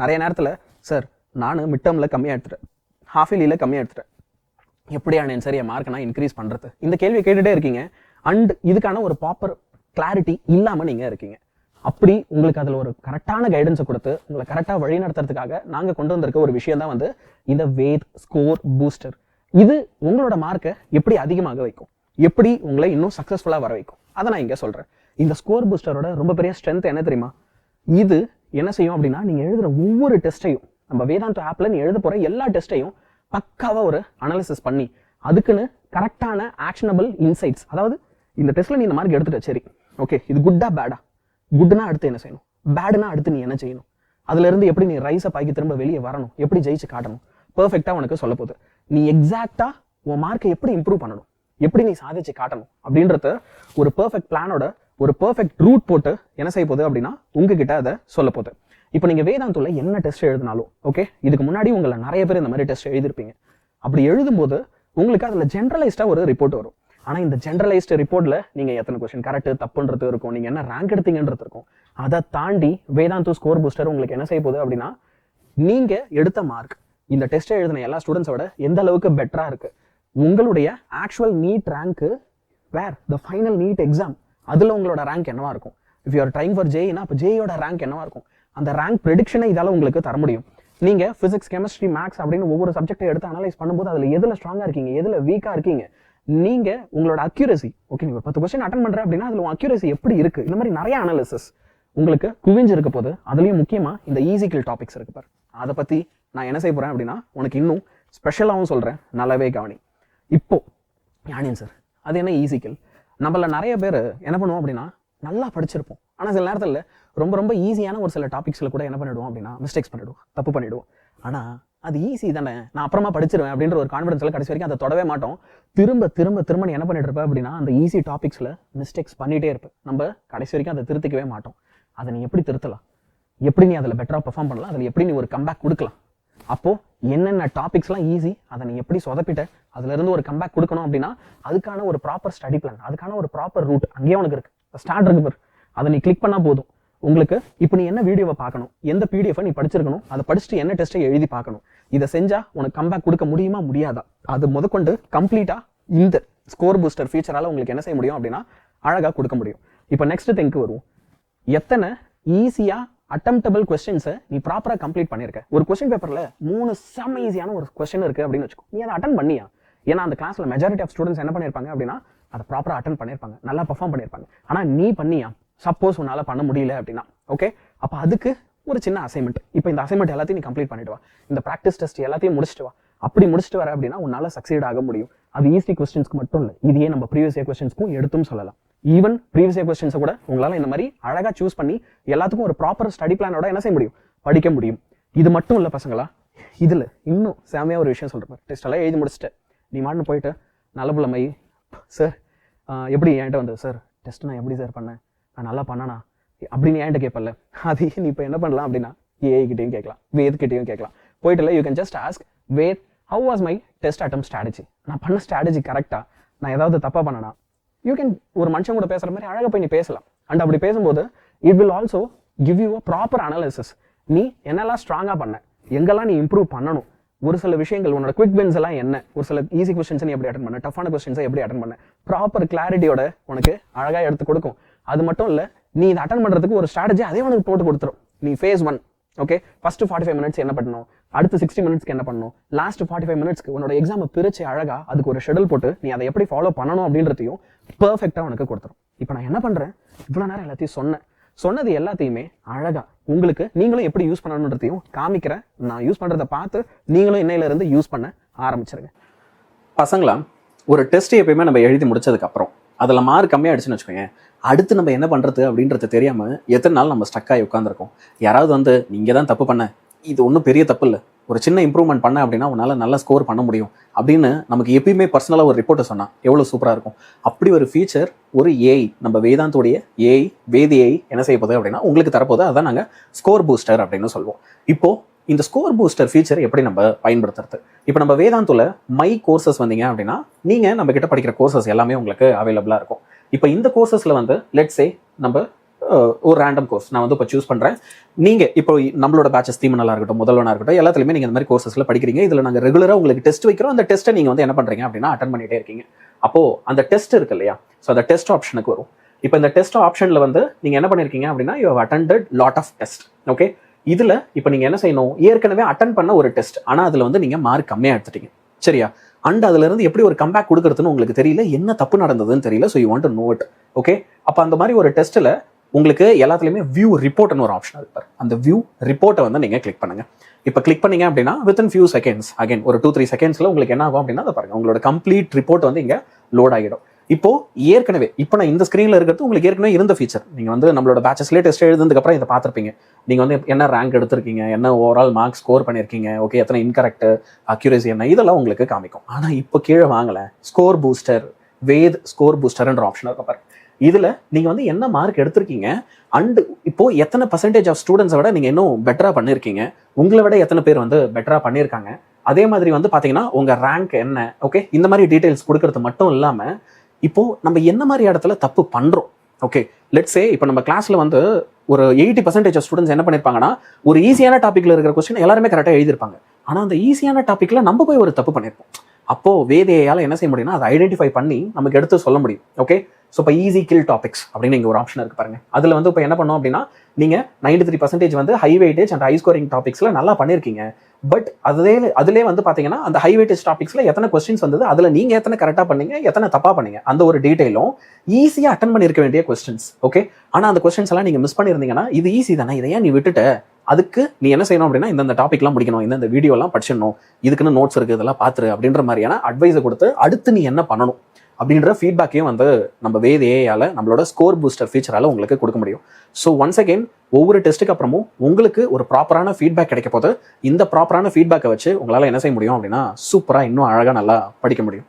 நிறைய நேரத்தில் சார் நான் மிட் டேர்மில் கம்மியாக எடுத்துட்டேன், ஹாஃப் இயர்லியில் கம்மியாக எடுத்துட்டேன், எப்படியான சரி என் மார்க்கை நான் இன்க்ரீஸ் பண்ணுறது, இந்த கேள்வியை கேட்டுகிட்டே இருக்கீங்க. அண்ட் இதுக்கான ஒரு ப்ராப்பர் கிளாரிட்டி இல்லாமல் நீங்கள் இருக்கீங்க. அப்படி உங்களுக்கு அதில் ஒரு கரெக்டான கைடன்ஸை கொடுத்து உங்களை கரெக்டாக வழி நடத்துறதுக்காக நாங்கள் கொண்டு வந்திருக்க ஒரு விஷயம் தான் வந்து இந்த வேத் ஸ்கோர் பூஸ்டர். இது உங்களோட மார்க்கை எப்படி அதிகமாக வைக்கும், எப்படி உங்களை இன்னும் சக்ஸஸ்ஃபுல்லாக வர வைக்கும், அதை நான் இங்கே சொல்கிறேன். இந்த ஸ்கோர் பூஸ்டரோட ரொம்ப பெரிய ஸ்ட்ரென்த் என்ன தெரியுமா? இது என்ன செய்யும் அப்படின்னா, நீங்கள் எழுதுகிற ஒவ்வொரு டெஸ்ட்டையும், நம்ம வேதாந்தா ஆப்பில் நீ எழுத போகிற எல்லா டெஸ்ட்டையும் பக்காவாக ஒரு அனாலிசிஸ் பண்ணி அதுக்குன்னு கரெக்டான ஆக்ஷனபிள் இன்சைட்ஸ், அதாவது இந்த டெஸ்ட்டில் நீ இந்த மார்க் எடுத்துட்ட, சரி ஓகே இது குட்டா பேடா, குட்னா அடுத்து என்ன செய்யணும், பேடுனா அடுத்து நீ என்ன செய்யணும், அதுலேருந்து எப்படி நீ ரைஸை பாக்கி திரும்ப வெளியே வரணும், எப்படி ஜெயிச்சு காட்டணும், பெர்ஃபெக்டாக உனக்கு சொல்ல போகுது. நீ எக்ஸாக்டாக உன் மார்க்கை எப்படி இம்ப்ரூவ் பண்ணணும், எப்படி நீ சாதிச்சு காட்டணும் அப்படின்றத ஒரு பெர்ஃபெக்ட் பிளானோட ஒரு பெர்ஃபெக்ட் ரூட் போட்டு என்ன செய்ய போகுது அப்படின்னா உங்ககிட்ட அதை சொல்ல போகுது. இப்போ நீங்கள் வேதாந்தூல என்ன டெஸ்ட் எழுதினாலும் ஓகே, இதுக்கு முன்னாடி உங்களை நிறைய பேர் இந்த மாதிரி டெஸ்ட் எழுதிருப்பீங்க. அப்படி எழுதும்போது உங்களுக்கு அதில் ஜென்ரலைஸ்டாக ஒரு ரிப்போர்ட் வரும். ஆனால் இந்த ஜென்ரலைஸ்டு ரிப்போர்ட்டில் நீங்கள் எத்தனை கொஸ்டின் கரெக்டு தப்புன்றது இருக்கும், நீங்கள் என்ன ரேங்க் எடுத்தீங்கன்றது இருக்கும். அதை தாண்டி வேதாந்தூ ஸ்கோர் பூஸ்டர் உங்களுக்கு என்ன செய்ய போகுது அப்படின்னா, நீங்கள் எடுத்த மார்க் இந்த டெஸ்ட்டை எழுதின எல்லா ஸ்டூடெண்ட்ஸோட எந்த அளவுக்கு பெட்டராக இருக்குது, உங்களுடைய ஆக்சுவல் நீட் ரேங்க்கு த ஃபைனல் நீட் எக்ஸாம் அதில் உங்களோட ரேங்க் என்னவா இருக்கும். If you are trying for ஜேஇனா அப்போ ஜேயோட ரேங்க் என்னவா இருக்கும், அந்த ரேங்க் ப்ரெடிக்ஷனை இதால் உங்களுக்கு தர முடியும். நீங்கள் ஃபிசிக்ஸ் கெமிஸ்ட்ரி மேக்ஸ் அப்படின்னு ஒவ்வொரு சப்ஜெக்டை எடுத்து அனலைஸ் பண்ணும்போது அதில் எதில் ஸ்ட்ராங்காக இருக்கீங்க, எதில் வீக்காக இருக்கீங்க, நீங்கள் உங்களோட அக்யூரசி ஓகே, நீங்கள் 10 கொஸ்டின் அட்டன் பண்ணுறேன் அப்படின்னா அதில் அக்யூரசி எப்படி இருக்குது, இந்த மாதிரி நிறைய அனாலிசிஸ் உங்களுக்கு குவிஞ்சு இருக்க போது. அதுலேயும் முக்கியமாக இந்த ஈஸிக்கல் டாபிக்ஸ் இருக்கு பாரு, அதை பற்றி நான் என்ன செய்ய போகிறேன் அப்படின்னா உனக்கு இன்னும் ஸ்பெஷலாகவும் சொல்கிறேன், நல்லாவே கவனி. இப்போ ஞானியன் சார் அது என்ன ஈஸிக்கல், நம்மள நிறைய பேர் என்ன பண்ணுவோம் அப்படின்னா நல்லா படிச்சிருப்போம், ஆனால் சில நேரத்தில் ரொம்ப ரொம்ப ஈஸியான ஒரு சில டாபிக்ஸில் கூட என்ன பண்ணிவிடுவோம் அப்படின்னா மிஸ்டேக்ஸ் பண்ணிவிடுவோம், தப்பு பண்ணிவிடுவோம். ஆனால் அது ஈஸி தானே, நான் அப்புறமா படிச்சிருவேன் அப்படின்ற ஒரு கான்ஃபிடன்ஸில் கடைசி வரைக்கும் அதை தொடவே மாட்டோம். திரும்ப திரும்ப திரும்ப நீ என்ன பண்ணிட்டு இருப்பேன் அப்படின்னா அந்த ஈஸி டாபிக்ஸில் மிஸ்டேக்ஸ் பண்ணிகிட்டே இருப்பேன். நம்ம கடைசி வரைக்கும் அதை திருத்திக்கவே மாட்டோம். அதை நீ எப்படி திருத்தலாம், எப்படி நீ அதில் பெட்டராக பெர்ஃபார்ம் பண்ணலாம், அதில் எப்படி நீ ஒரு கம்பேக் கொடுக்கலாம், அப்போது என்னென்ன டாபிக்ஸ்லாம் ஈஸி அதை நீ எப்படி சொதப்பிட்ட அதுலேருந்து ஒரு கம்பேக் கொடுக்கணும் அப்படின்னா அதுக்கான ஒரு ப்ராப்பர் ஸ்டடி பிளான், அதுக்கான ஒரு ப்ராப்பர் ரூட் அங்கேயே உனக்கு இருக்குது. ஸ்டார்ட் இருக்கு பாரு, அதை நீ கிளிக் பண்ணால் போதும். உங்களுக்கு இப்போ நீ என்ன வீடியோவை பார்க்கணும், எந்த பிடிஎஃப் நீ படிச்சிருக்கணும், அதை படிச்சுட்டு என்ன டெஸ்ட்டை எழுதி பார்க்கணும், இதை செஞ்சா உனக்கு கம்பேக் கொடுக்க முடியுமா முடியாதா, அது முதற்கொண்டு கம்ப்ளீட்டாக இந்த ஸ்கோர் பூஸ்டர் ஃபீச்சரால் உங்களுக்கு என்ன செய்ய முடியும் அப்படின்னா அழகாக கொடுக்க முடியும். இப்போ நெக்ஸ்ட் திங்க்கு வருவோம். எத்தனை ஈஸியாக அட்டெம்ப்டபிள் கொஸ்டின்ஸை நீ ப்ராப்பராக கம்ப்ளீட் பண்ணியிருக்க. ஒரு கொஸ்டின் பேப்பரில் 3 செம்ம ஈஸியான ஒரு கொஸ்டின் இருக்குது அப்படின்னு வச்சுக்கோ, நீ அதை அட்டன் பண்ணியா? ஏன்னா அந்த கிளாஸில் மெஜாரிட்டி ஆஃப் ஸ்டூடெண்ட்ஸ் என்ன பண்ணியிருப்பாங்க அப்படின்னா அதை ப்ராப்பராக அட்டன் பண்ணியிருப்பாங்க, நல்லா பர்ஃபார்ம் பண்ணியிருப்பாங்க. ஆனால் நீ பண்ணியா? சப்போஸ் உன்னால் பண்ண முடியல அப்படின்னா ஓகே, அப்போ அதுக்கு ஒரு சின்ன அசைன்மெண்ட், இப்போ இந்த அசைன்மெண்ட் எல்லாத்தையும் நீ கம்ப்ளீட் பண்ணிட்டு வா, இந்த ப்ராக்டிஸ் டெஸ்ட் எல்லாத்தையும் முடிச்சுட்டு வா. அப்படி முடிச்சுட்டு வர அப்படின்னா உன்னால் சக்சீட் ஆக முடியும். அது ஈஸி கொஸ்டின்ஸ்க்கு மட்டும் இல்லை, இதையே நம்ம ப்ரீவியஸ் இயர் கொஸ்டின்ஸ்க்கும் எடுத்தும் சொல்லலாம். ஈவன் ப்ரீவியஸ் இயர் கொஸ்டின்ஸை கூட உங்களால் இந்த மாதிரி அழகாக சூஸ் பண்ணி எல்லாத்துக்கும் ஒரு ப்ராப்பர் ஸ்டடி பிளானோட என்ன செய்ய முடியும், படிக்க முடியும். இது மட்டும் இல்லை பசங்களா, இதில் இன்னும் செமையாக ஒரு விஷயம் சொல்கிறேன். டெஸ்ட் எல்லாம் எழுதி முடிச்சுட்டு நீ மாட்டுன்னு போயிட்டு நல்ல புள்ள மை சார் எப்படி என்கிட்ட வந்து சார் டெஸ்ட் நான் எப்படி சார் பண்ணேன், நான் நல்லா பண்ணனா அப்படின்னு என்கிட்ட கேட்பல, அது நீ இப்போ என்ன பண்ணலாம் அப்படின்னா ஏஐகிட்டையும் கேட்கலாம், வேத்கிட்டையும் கேட்கலாம். போயிட்டுல you can just ask Ved how was my test attempt strategy, நான் பண்ண ஸ்ட்ராட்டஜி கரெக்டாக, நான் ஏதாவது தப்பாக பண்ணனா, யூ கேன் ஒரு மனுஷன் கூட பேசுகிற மாதிரி அழகாக போய் நீ பேசலாம். அண்ட் அப்படி பேசும்போது it will also give you a proper analysis. நீ என்னெல்லாம் ஸ்ட்ராங்காக பண்ண, எங்கெல்லாம் நீ இம்ப்ரூவ் பண்ணணும், ஒரு சில விஷயங்கள் உன்னோட குவிக் வின்ஸ் எல்லாம் என்ன, ஒரு சில ஈஸி கொஸ்டின்ஸ் நீ எப்படி அட்டன் பண்ண, டஃபான கொஸ்டின்ஸை எப்படி அட்டன் பண்ண, ப்ராப்பர் கிளாரிட்டியோட உனக்கு அழகாக எடுத்து கொடுக்கும். அது மட்டும் இல்லை, நீ இதை அட்டன் பண்ணுறதுக்கு ஒரு ஸ்ட்ராட்டஜி அதே உனக்கு போட்டு கொடுத்துரும். நீ ஃபேஸ் 1 ஓகே, ஃபர்ஸ்ட் 45 மினிட்ஸ் என்ன பண்ணணும், அடுத்து 60 மினிட்ஸ்க்கு என்ன பண்ணணும், லாஸ்ட் 45 மினிட்ஸ்க்கு உன்னோட எக்ஸாமை பிரிச்சு அழகா அதுக்கு ஒரு ஷெடியூல் போட்டு நீ அதை எப்படி ஃபாலோ பண்ணணும் அப்படின்றதையும் பெர்ஃபெக்டாக உனக்கு கொடுத்துரும். இப்போ நான் என்ன பண்ணுறேன், இவ்வளோ நேரம் எல்லாத்தையும் சொன்னது எல்லாத்தையுமே அழகா உங்களுக்கு நீங்களும் எப்படி யூஸ் பண்ணணுன்றதையும் காமிக்கிறேன். நான் யூஸ் பண்ணுறதை பார்த்து நீங்களும் இன்னையிலேருந்து யூஸ் பண்ண ஆரம்பிச்சிருங்க. பசங்களா, ஒரு டெஸ்ட் எப்பயுமே நம்ம எழுதி முடிச்சதுக்கப்புறம் அதில் மார்க் கம்மியாகிடுச்சுன்னு வச்சுக்கோங்க, அடுத்து நம்ம என்ன பண்ணுறது அப்படின்றது தெரியாமல் எத்தனை நாள் நம்ம ஸ்டக்காகி உட்காந்துருக்கோம். யாராவது வந்து நீங்கள் தான் தப்பு பண்ண, இது ஒன்றும் பெரிய தப்பு இல்லை, ஒரு சின்ன இம்ப்ரூவ்மெண்ட் பண்ண அப்படின்னா உன்னால் நல்லா ஸ்கோர் பண்ண முடியும் அப்படின்னு நமக்கு எப்பயுமே பர்சனலாக ஒரு ரிப்போர்ட்டை சொன்னால் எவ்வளோ சூப்பராக இருக்கும். அப்படி ஒரு ஃபீச்சர் ஒரு ஏஐ, நம்ம வேதாந்தோடைய ஏஐ வேதி ஏஐ என்ன செய்ய போகுது அப்படின்னா உங்களுக்கு தரப்போது. அதான் நாங்கள் ஸ்கோர் பூஸ்டர் அப்படின்னு சொல்லுவோம். இப்போது இந்த ஸ்கோர் பூஸ்டர் ஃபீச்சர் எப்படி நம்ம பயன்படுத்துறது, இப்போ நம்ம வேதாந்தோல மை கோர்சஸ் வந்தீங்க அப்படின்னா நீங்கள் நம்ம கிட்ட படிக்கிற கோர்சஸ் எல்லாமே உங்களுக்கு அவைலபிளாக இருக்கும். இப்போ இந்த கோர்சஸில் வந்து லெட்ஸ் சே நம்ம ஒரு ரேண்டம் கோர்ஸ் நான் வந்து இப்போ சூஸ் பண்ணுறேன். நீங்கள் இப்போ நம்மளோட பேச்சஸ் தீமனலாக இருக்கட்டும், முதல்வனாக இருக்கட்டும், எல்லாத்துலேயுமே நீங்கள் இந்த மாதிரி கோர்சஸில் படிக்கிறீங்க. இதில் நாங்கள் ரெகுலராக உங்களுக்கு டெஸ்ட் வைக்கிறோம். அந்த டெஸ்ட்டை நீங்கள் வந்து என்ன பண்ணுறீங்க அப்படின்னா அட்டன் பண்ணிகிட்டே இருக்கீங்க. அப்போது அந்த டெஸ்ட் இருக்கு இல்லையா, ஸோ அந்த டெஸ்ட் ஆப்ஷனுக்கு வரும். இப்போ இந்த டெஸ்ட் ஆப்ஷனில் வந்து நீங்கள் என்ன பண்ணியிருக்கீங்க அப்படின்னா you have attended lot of test. Okay, இதில் இப்போ நீங்கள் என்ன செய்யணும், ஏற்கனவே அட்டன் பண்ண ஒரு டெஸ்ட், ஆனால் அதில் வந்து நீங்கள் மார்க் கம்மியாக எடுத்துட்டீங்க, சரியா? அண்ட் அதுலேருந்து எப்படி ஒரு கம்பேக் கொடுக்குறதுன்னு உங்களுக்கு தெரியல, என்ன தப்பு நடந்ததுன்னு தெரியல. So you want to know it. Okay, அப்போ அந்த மாதிரி ஒரு டெஸ்ட்டில் உங்களுக்கு எல்லாத்துலேயுமே வியூ ரிப்போர்ட்னு ஒரு ஆப்ஷன் இருப்பார். அந்த வியூ ரிப்போர்ட்டை வந்து நீங்கள் கிளிக் பண்ணுங்க. இப்போ கிளிக் பண்ணீங்க அப்படின்னா வித்தின் ஃபியூ செகண்ட்ஸ், அகைன் ஒரு 2-3 செகண்ட்ஸில் உங்களுக்கு என்ன ஆகும் அப்படின்னா அதை பாருங்க, உங்களோட கம்ப்ளீட் ரிப்போர்ட் வந்து இங்கே லோட் ஆகிடும். இப்போ ஏற்கனவே இப்போ நான் இந்த ஸ்க்ரீனில் இருக்கிறது உங்களுக்கு ஏற்கனவே இருந்த ஃபீச்சர். நீங்கள் வந்து நம்மளோட பேச்சஸ்லேயே டெஸ்ட் எழுதுனதுக்கப்புறம் இதை பார்த்துருப்பீங்க. நீங்கள் வந்து என்ன ரேங்க் எடுத்திருக்கீங்க, என்ன ஓவரால் மார்க் ஸ்கோர் பண்ணியிருக்கீங்க, ஓகே, எத்தனை இன்கரெக்ட், அக்யூரேசி என்ன, இதெல்லாம் உங்களுக்கு காமிக்கும். ஆனால் இப்போ கீழே வாங்கலை, ஸ்கோர் பூஸ்டர், வேத் ஸ்கோர் பூஸ்டர்ன்ற ஆப்ஷன் இருக்க பாருங்க. இதில் நீங்கள் வந்து என்ன மார்க் எடுத்திருக்கீங்க அண்ட் இப்போ எத்தனை பர்சன்டேஜ் ஆஃப் ஸ்டூடெண்ட்ஸை விட நீங்கள் இன்னும் பெட்டராக பண்ணியிருக்கீங்க, உங்களை விட எத்தனை பேர் வந்து பெட்டராக பண்ணியிருக்காங்க, அதே மாதிரி வந்து பார்த்தீங்கன்னா உங்கள் ரேங்க் என்ன, ஓகே, இந்த மாதிரி டீட்டெயில்ஸ் கொடுக்கறது மட்டும் இல்லாமல் இப்போ நம்ம என்ன மாதிரி இடத்துல தப்பு பண்ணுறோம். ஓகே, லெட்ஸ் சே இப்போ நம்ம கிளாஸில் வந்து ஒரு 80% ஆஃப் ஸ்டூடெண்ட்ஸ் என்ன பண்ணியிருப்பாங்கன்னா ஒரு ஈஸியான டாப்பிக்கில் இருக்கிற கொஸ்டின் எல்லாருமே கரெக்டாக எழுதியிருப்பாங்க. ஆனால் அந்த ஈஸியான டாப்பிக்கில் நம்ம போய் ஒரு தப்பு பண்ணியிருப்போம். அப்போது வேதியால் என்ன செய்ய முடியும்னா அதை ஐடென்டிஃபை பண்ணி நமக்கு எடுத்து சொல்ல முடியும். ஓகே, ஸோ இப்போ ஈஸி கில் டாபிக்ஸ் அப்படின்னு இங்கே ஒரு ஆப்ஷன் இருக்கு பாருங்க. அதில் வந்து இப்போ என்ன பண்ணோம் அப்படின்னா நீங்கள் 93% வந்து high weightage and high scoring டாபிக்ஸில் நல்லா பண்ணியிருக்கீங்க. பட் அதிலே வந்து பார்த்தீங்கன்னா அந்த ஹை வெயிட்டேஜ் டாபிக்ஸில் எத்தனை கொஸ்டின்ஸ் வந்தது, அதில் நீங்கள் எத்தனை கரெக்டாக பண்ணீங்க, எத்தனை தப்பாக பண்ணீங்க, அந்த ஒரு டீட்டெயிலும் ஈஸியாக அட்டன் பண்ணியிருக்க வேண்டிய கொஸ்டின்ஸ். ஓகே, ஆனால் அந்த கொஸ்டின்ஸ் எல்லாம் நீங்கள் மிஸ் பண்ணியிருந்தீங்கன்னா இது ஈஸி தானே, இதையா நீ விட்டுட்ட, அதுக்கு நீ என்ன செய்யணும் அப்படின்னா இந்த டாபிக்லாம் முடிக்கணும், இந்த வீடியோலாம் படிச்சிடணும், இதுக்குன்னு நோட்ஸ் இருக்குது, இதெல்லாம் பார்த்துரு அப்படின்ற மாதிரியான அட்வைஸை கொடுத்து அடுத்து நீ என்ன பண்ணணும் அப்படின்ற ஃபீட்பேக்கையும் வந்து நம்ம வேத ஏஐயால் நம்மளோட ஸ்கோர் பூஸ்டர் ஃபீச்சரால் உங்களுக்கு கொடுக்க முடியும். ஸோ ஒன்ஸ் அகெயின் ஒவ்வொரு டெஸ்ட்டுக்கு அப்புறமும் உங்களுக்கு ஒரு ப்ராப்பரான ஃபீட்பேக் கிடைக்க போது இந்த ப்ராப்பரான ஃபீட்பேக்கை வச்சு உங்களால் என்ன செய்ய முடியும் அப்படின்னா சூப்பராக இன்னும் அழகாக நல்லா படிக்க முடியும்.